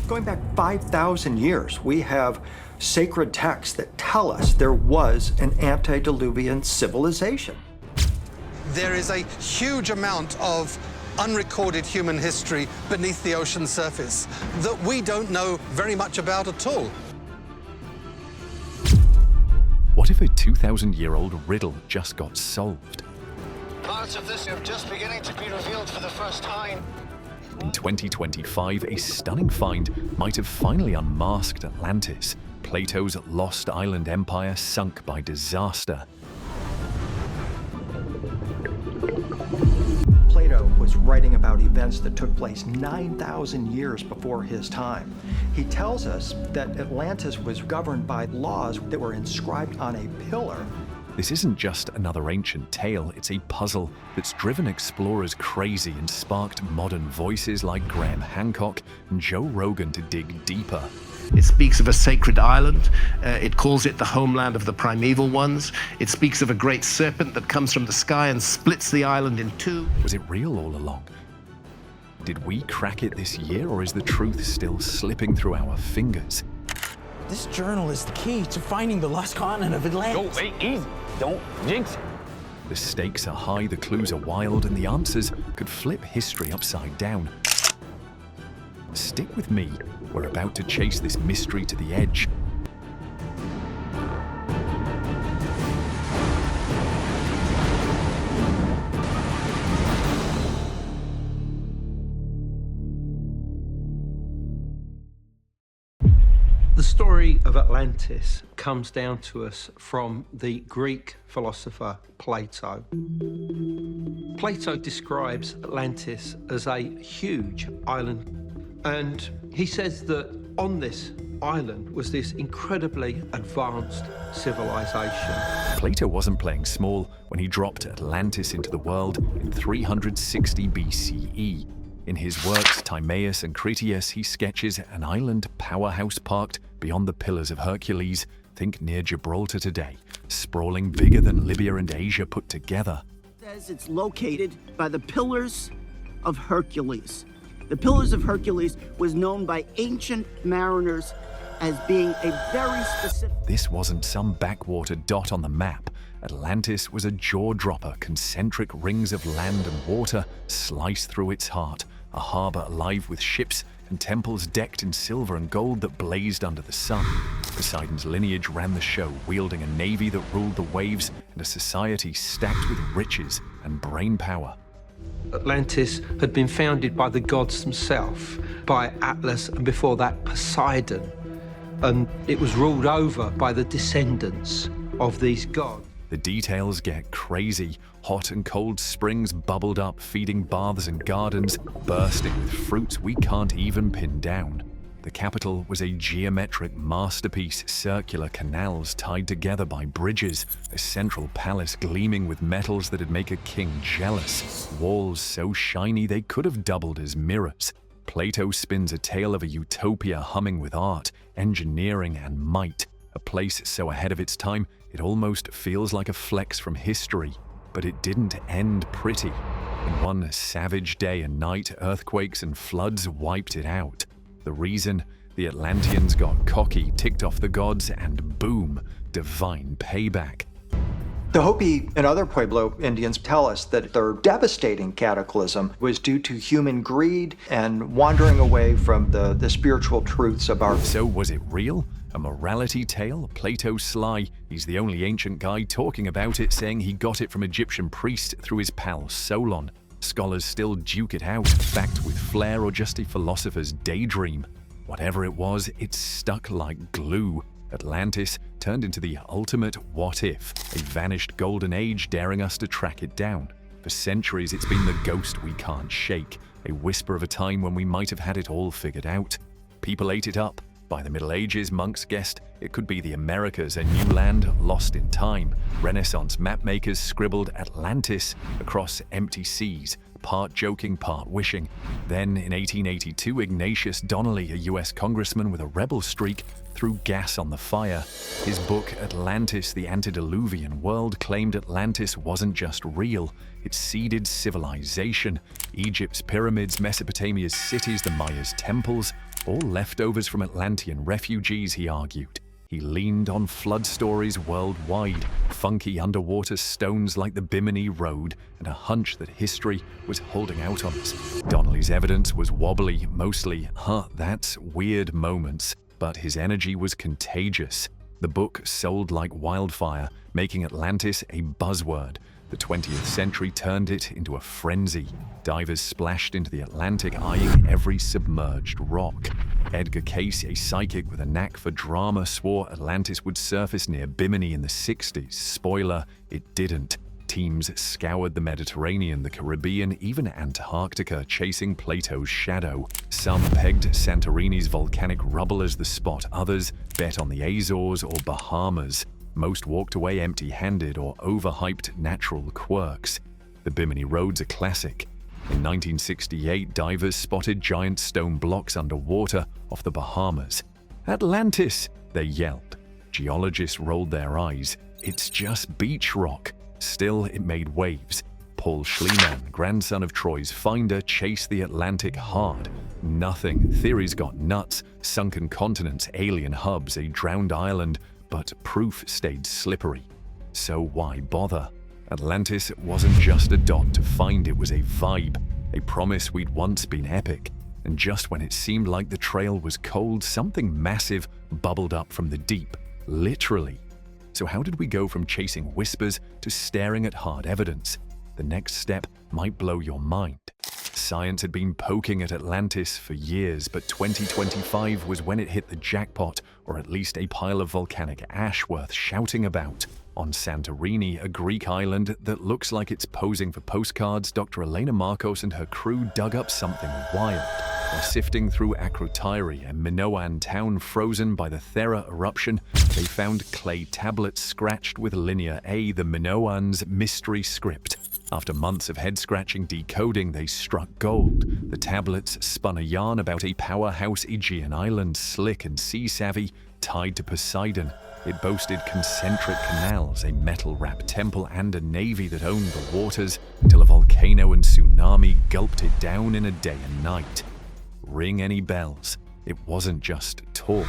Going back 5,000 years, we have sacred texts that tell us there was an antediluvian civilization. There is a huge amount of unrecorded human history beneath the ocean surface that we don't know very much about at all. What if a 2,000-year-old riddle just got solved? Parts of this are just beginning to be revealed for the first time. In 2025, a stunning find might have finally unmasked Atlantis, Plato's lost island empire sunk by disaster. Plato was writing about events that took place 9,000 years before his time. He tells us that Atlantis was governed by laws that were inscribed on a pillar. This isn't just another ancient tale, it's a puzzle that's driven explorers crazy and sparked modern voices like Graham Hancock and Joe Rogan to dig deeper. It speaks of a sacred island. It calls it the homeland of the primeval ones. It speaks of a great serpent that comes from the sky and splits the island in two. Was it real all along? Did we crack it this year, or is the truth still slipping through our fingers? This journal is the key to finding the lost continent of Atlantis. Go, easy. Don't jinx it. The stakes are high, the clues are wild, and the answers could flip history upside down. Stick with me. We're about to chase this mystery to the edge. The story of Atlantis comes down to us from the Greek philosopher Plato. Plato describes Atlantis as a huge island, and he says that on this island was this incredibly advanced civilization. Plato wasn't playing small when he dropped Atlantis into the world in 360 BCE. In his works Timaeus and Critias, he sketches an island powerhouse parked beyond the Pillars of Hercules, think near Gibraltar today, sprawling bigger than Libya and Asia put together. It says it's located by the Pillars of Hercules. The Pillars of Hercules was known by ancient mariners as being a very specific... This wasn't some backwater dot on the map. Atlantis was a jaw-dropper, concentric rings of land and water sliced through its heart, a harbor alive with ships and temples decked in silver and gold that blazed under the sun. Poseidon's lineage ran the show, wielding a navy that ruled the waves and a society stacked with riches and brain power. Atlantis had been founded by the gods themselves, by Atlas and before that Poseidon, and it was ruled over by the descendants of these gods. The details get crazy. Hot and cold springs bubbled up, feeding baths and gardens, bursting with fruits we can't even pin down. The capital was a geometric masterpiece, circular canals tied together by bridges, a central palace gleaming with metals that'd make a king jealous, walls so shiny they could have doubled as mirrors. Plato spins a tale of a utopia humming with art, engineering, and might, a place so ahead of its time it almost feels like a flex from history. But it didn't end pretty. In one savage day and night, earthquakes and floods wiped it out. The reason? The Atlanteans got cocky, ticked off the gods, and boom, divine payback. The Hopi and other Pueblo Indians tell us that their devastating cataclysm was due to human greed and wandering away from the spiritual truths of our... So was it real? A morality tale? Plato's sly. He's the only ancient guy talking about it, saying he got it from Egyptian priest through his pal Solon. Scholars still duke it out, fact with flair or just a philosopher's daydream. Whatever it was, it stuck like glue. Atlantis turned into the ultimate what-if, a vanished golden age daring us to track it down. For centuries, it's been the ghost we can't shake, a whisper of a time when we might have had it all figured out. People ate it up. By the Middle Ages, monks guessed it could be the Americas, a new land lost in time. Renaissance mapmakers scribbled Atlantis across empty seas, part joking, part wishing. Then, in 1882, Ignatius Donnelly, a US congressman with a rebel streak, threw gas on the fire. His book, Atlantis, the Antediluvian World, claimed Atlantis wasn't just real, it seeded civilization. Egypt's pyramids, Mesopotamia's cities, the Mayas' temples, All leftovers from Atlantean refugees, he argued. He leaned on flood stories worldwide, funky underwater stones like the Bimini Road, and a hunch that history was holding out on us. Donnelly's evidence was wobbly, mostly, that's weird moments, but his energy was contagious. The book sold like wildfire, making Atlantis a buzzword. The 20th century turned it into a frenzy. Divers splashed into the Atlantic, eyeing every submerged rock. Edgar Cayce, a psychic with a knack for drama, swore Atlantis would surface near Bimini in the 60s. Spoiler, it didn't. Teams scoured the Mediterranean, the Caribbean, even Antarctica, chasing Plato's shadow. Some pegged Santorini's volcanic rubble as the spot. Others bet on the Azores or Bahamas. Most walked away empty-handed or overhyped natural quirks. The Bimini Road's a classic. In 1968, divers spotted giant stone blocks underwater off the Bahamas. "Atlantis!" they yelled. Geologists rolled their eyes. "It's just beach rock." Still, it made waves. Paul Schliemann, grandson of Troy's finder, chased the Atlantic hard. Nothing. Theories got nuts. Sunken continents, alien hubs, a drowned island, but proof stayed slippery. So why bother? Atlantis wasn't just a dot to find, it was a vibe, a promise we'd once been epic. And just when it seemed like the trail was cold, something massive bubbled up from the deep, literally. So how did we go from chasing whispers to staring at hard evidence? The next step might blow your mind. Science had been poking at Atlantis for years, but 2025 was when it hit the jackpot, or at least a pile of volcanic ash worth shouting about. On Santorini, a Greek island that looks like it's posing for postcards, Dr. Elena Marcos and her crew dug up something wild. While sifting through Akrotiri, a Minoan town frozen by the Thera eruption, they found clay tablets scratched with Linear A, the Minoans' mystery script. After months of head-scratching decoding, they struck gold. The tablets spun a yarn about a powerhouse Aegean island, slick and sea-savvy, tied to Poseidon. It boasted concentric canals, a metal-wrapped temple, and a navy that owned the waters until a volcano and tsunami gulped it down in a day and night. Ring any bells? It wasn't just talk.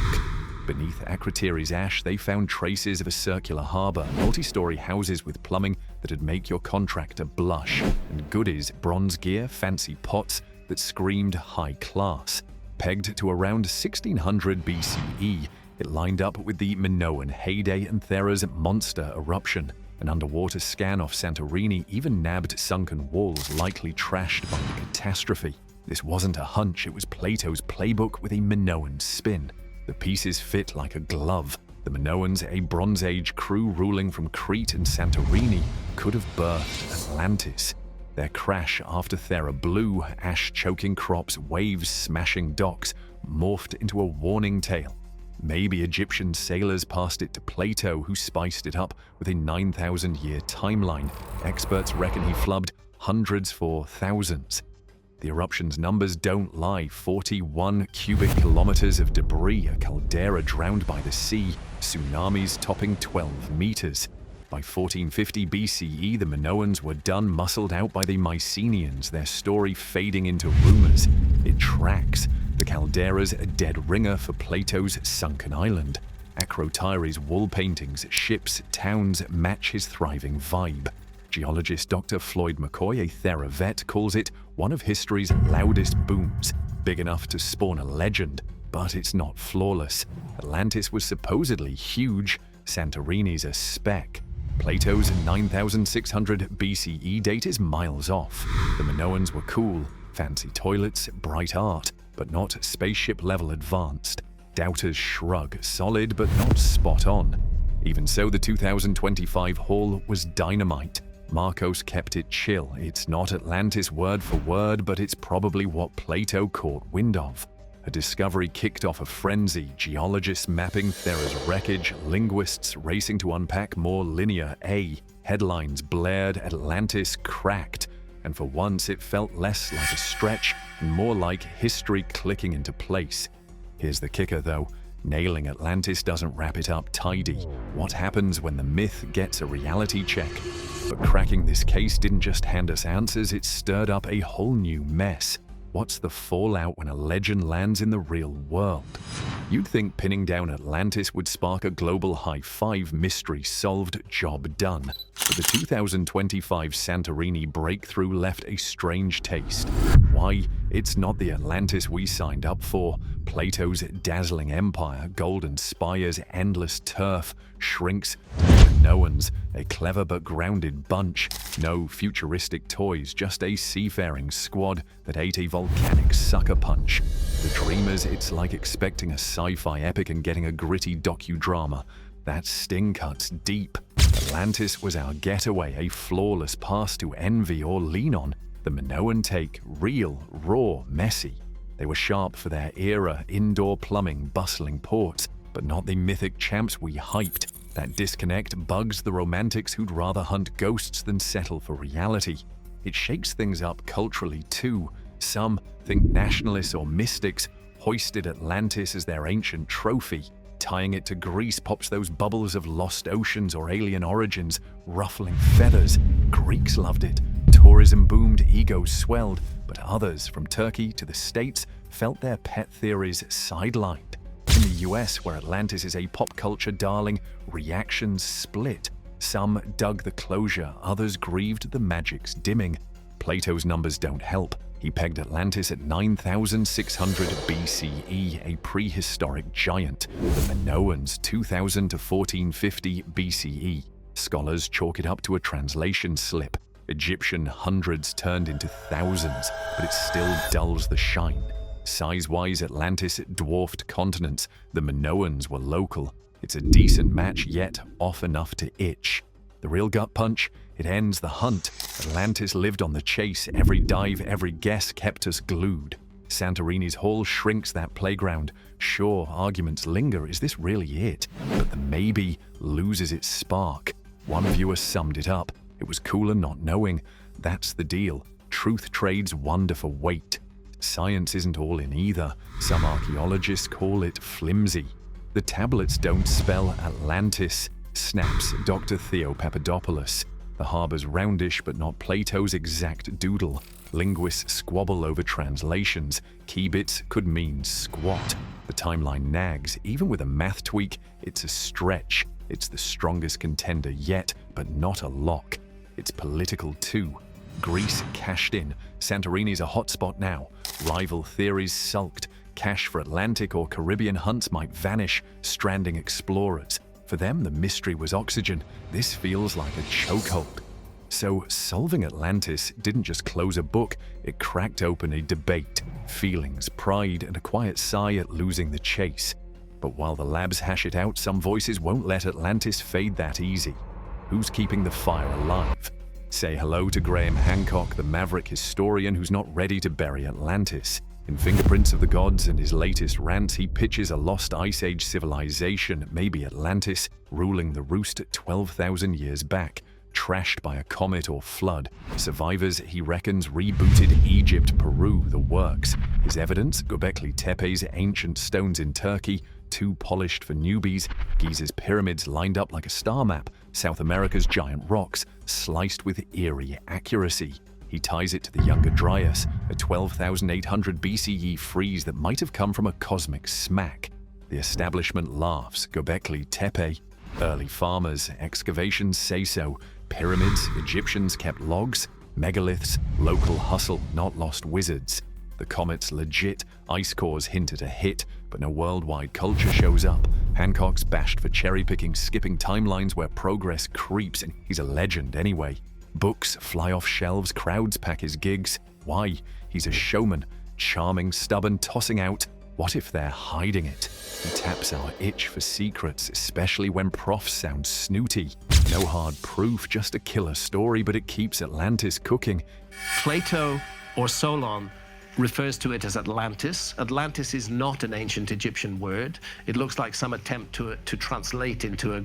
Beneath Akrotiri's ash, they found traces of a circular harbor, multi-story houses with plumbing that'd make your contractor blush, and goodies, bronze gear, fancy pots that screamed high class. Pegged to around 1600 BCE, it lined up with the Minoan heyday and Thera's monster eruption. An underwater scan off Santorini even nabbed sunken walls likely trashed by the catastrophe. This wasn't a hunch, it was Plato's playbook with a Minoan spin. The pieces fit like a glove. The Minoans, a Bronze Age crew ruling from Crete and Santorini, could have birthed Atlantis. Their crash after Thera blew, ash-choking crops, waves smashing docks, morphed into a warning tale. Maybe Egyptian sailors passed it to Plato, who spiced it up with a 9,000-year timeline. Experts reckon he flubbed hundreds for thousands. The eruption's numbers don't lie. 41 cubic kilometers of debris, a caldera drowned by the sea, tsunamis topping 12 meters. By 1450 BCE, the Minoans were done, muscled out by the Mycenaeans, their story fading into rumors. It tracks. The caldera's a dead ringer for Plato's sunken island. Akrotiri's wall paintings, ships, towns match his thriving vibe. Geologist Dr. Floyd McCoy, a Thera vet, calls it one of history's loudest booms, big enough to spawn a legend, but it's not flawless. Atlantis was supposedly huge, Santorini's a speck. Plato's 9600 BCE date is miles off. The Minoans were cool, fancy toilets, bright art, but not spaceship-level advanced. Doubters shrug, solid but not spot on. Even so, the 2025 haul was dynamite. Marcos kept it chill. It's not Atlantis word for word, but it's probably what Plato caught wind of. A discovery kicked off a frenzy, geologists mapping Thera's wreckage, linguists racing to unpack more Linear A. Headlines blared, Atlantis cracked, and for once it felt less like a stretch and more like history clicking into place. Here's the kicker though, nailing Atlantis doesn't wrap it up tidy. What happens when the myth gets a reality check? But cracking this case didn't just hand us answers, it stirred up a whole new mess. What's the fallout when a legend lands in the real world? You'd think pinning down Atlantis would spark a global high-five, mystery solved, job done. But the 2025 Santorini breakthrough left a strange taste. Why? It's not the Atlantis we signed up for. Plato's dazzling empire, golden spires, endless turf, shrinks to Minoans, a clever but grounded bunch. No futuristic toys, just a seafaring squad that ate a volcanic sucker punch. The dreamers, it's like expecting a sci-fi epic and getting a gritty docudrama. That sting cuts deep. Atlantis was our getaway, a flawless past to envy or lean on. The Minoan take, real, raw, messy. They were sharp for their era, indoor plumbing, bustling ports, but not the mythic champs we hyped. That disconnect bugs the romantics who'd rather hunt ghosts than settle for reality. It shakes things up culturally too. Some, think nationalists or mystics, hoisted Atlantis as their ancient trophy. Tying it to Greece pops those bubbles of lost oceans or alien origins, ruffling feathers. Greeks loved it. Tourism boomed, egos swelled, but others, from Turkey to the States, felt their pet theories sidelined. In the US, where Atlantis is a pop culture darling, reactions split. Some dug the closure, others grieved the magic's dimming. Plato's numbers don't help. He pegged Atlantis at 9,600 BCE, a prehistoric giant. The Minoans, 2000 to 1450 BCE. Scholars chalk it up to a translation slip. Egyptian hundreds turned into thousands, but it still dulls the shine. Size-wise, Atlantis dwarfed continents. The Minoans were local. It's a decent match, yet off enough to itch. The real gut punch? It ends the hunt. Atlantis lived on the chase. Every dive, every guess kept us glued. Santorini's hall shrinks that playground. Sure, arguments linger. Is this really it? But the maybe loses its spark. One viewer summed it up. It was cooler not knowing. That's the deal. Truth trades wonder for weight. Science isn't all in either. Some archaeologists call it flimsy. The tablets don't spell Atlantis, snaps Dr. Theo Papadopoulos. The harbor's roundish but not Plato's exact doodle. Linguists squabble over translations. Key bits could mean squat. The timeline nags. Even with a math tweak, it's a stretch. It's the strongest contender yet, but not a lock. It's political too. Greece cashed in. Santorini's a hotspot now. Rival theories sulked. Cash for Atlantic or Caribbean hunts might vanish, stranding explorers. For them, the mystery was oxygen. This feels like a chokehold. So, solving Atlantis didn't just close a book, it cracked open a debate. Feelings, pride, and a quiet sigh at losing the chase. But while the labs hash it out, some voices won't let Atlantis fade that easy. Who's keeping the fire alive? Say hello to Graham Hancock, the maverick historian who's not ready to bury Atlantis. In Fingerprints of the Gods and his latest rants, he pitches a lost Ice Age civilization, maybe Atlantis, ruling the roost 12,000 years back, trashed by a comet or flood. Survivors, he reckons, rebooted Egypt, Peru, the works. His evidence, Göbekli Tepe's ancient stones in Turkey, too polished for newbies, Giza's pyramids lined up like a star map, South America's giant rocks, sliced with eerie accuracy. He ties it to the Younger Dryas, a 12,800 BCE frieze that might have come from a cosmic smack. The establishment laughs. Göbekli Tepe. Early farmers, excavations say so. Pyramids, Egyptians kept logs. Megaliths, local hustle, not lost wizards. The comet's legit. Ice cores hint at a hit, but no worldwide culture shows up. Hancock's bashed for cherry-picking, skipping timelines where progress creeps, and he's a legend anyway. Books fly off shelves, crowds pack his gigs. Why? He's a showman, charming, stubborn, tossing out. What if they're hiding it? He taps our itch for secrets, especially when profs sound snooty. No hard proof, just a killer story, but it keeps Atlantis cooking. Plato, or Solon, refers to it as Atlantis. Atlantis is not an ancient Egyptian word. It looks like some attempt to translate into a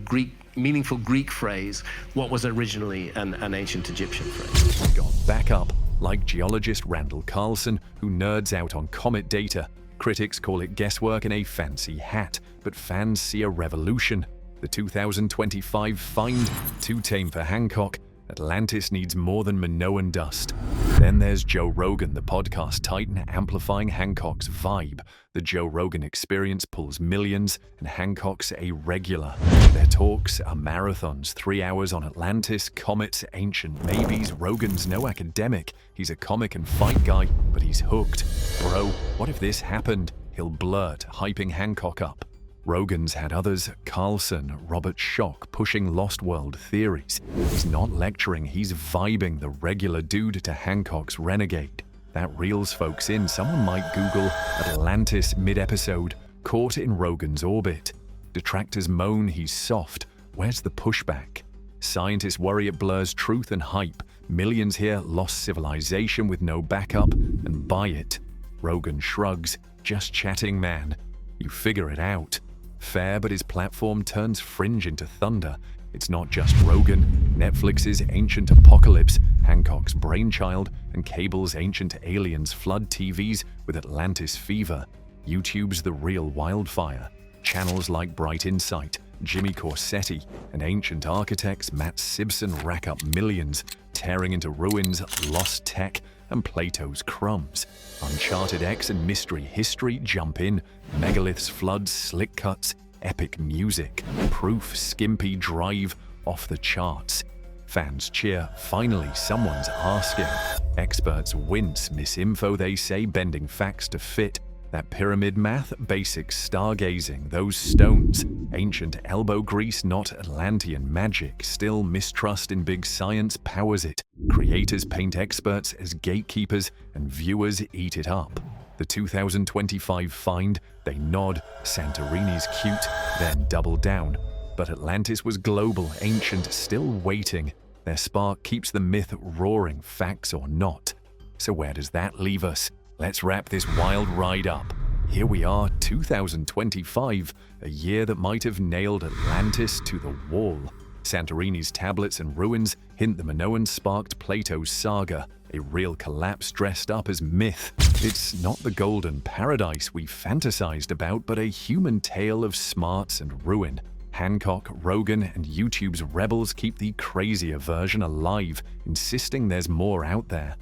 meaningful Greek phrase what was originally an ancient Egyptian phrase. Got back up, like geologist Randall Carlson, who nerds out on comet data. Critics call it guesswork and a fancy hat, but fans see a revolution. The 2025 find, too tame for Hancock, Atlantis needs more than Minoan dust. Then there's Joe Rogan, the podcast titan, amplifying Hancock's vibe. The Joe Rogan Experience pulls millions, and Hancock's a regular. Their talks are marathons, 3 hours on Atlantis, comets, ancient maybes. Rogan's no academic. He's a comic and fight guy, but he's hooked. Bro, what if this happened? He'll blurt, hyping Hancock up. Rogan's had others, Carlson, Robert Schoch, pushing Lost World theories. He's not lecturing, he's vibing the regular dude to Hancock's renegade. That reels folks in. Someone might Google Atlantis mid-episode, caught in Rogan's orbit. Detractors moan he's soft. Where's the pushback? Scientists worry it blurs truth and hype. Millions here lost civilization with no backup, and buy it. Rogan shrugs. Just chatting, man. You figure it out. Fair, but his platform turns fringe into thunder. It's not just Rogan, Netflix's Ancient Apocalypse, Hancock's Brainchild, and cable's Ancient Aliens flood TVs with Atlantis fever. YouTube's The Real Wildfire. Channels like Bright Insight, Jimmy Corsetti, and Ancient Architects Matt Simpson rack up millions, tearing into ruins, lost tech, and Plato's crumbs. Uncharted X and Mystery History jump in. Megaliths, floods, slick cuts, epic music. Proof, skimpy drive, off the charts. Fans cheer. Finally, someone's asking. Experts wince. Misinfo, they say, bending facts to fit. That pyramid math, basic stargazing, those stones, ancient elbow grease, not Atlantean magic. Still, mistrust in big science powers it. Creators paint experts as gatekeepers, and viewers eat it up. The 2025 find, they nod, Santorini's cute, then double down. But Atlantis was global, ancient, still waiting. Their spark keeps the myth roaring, facts or not. So where does that leave us? Let's wrap this wild ride up. Here we are, 2025, a year that might have nailed Atlantis to the wall. Santorini's tablets and ruins hint the Minoans sparked Plato's saga, a real collapse dressed up as myth. It's not the golden paradise we fantasized about, but a human tale of smarts and ruin. Hancock, Rogan, and YouTube's rebels keep the crazier version alive, insisting there's more out there.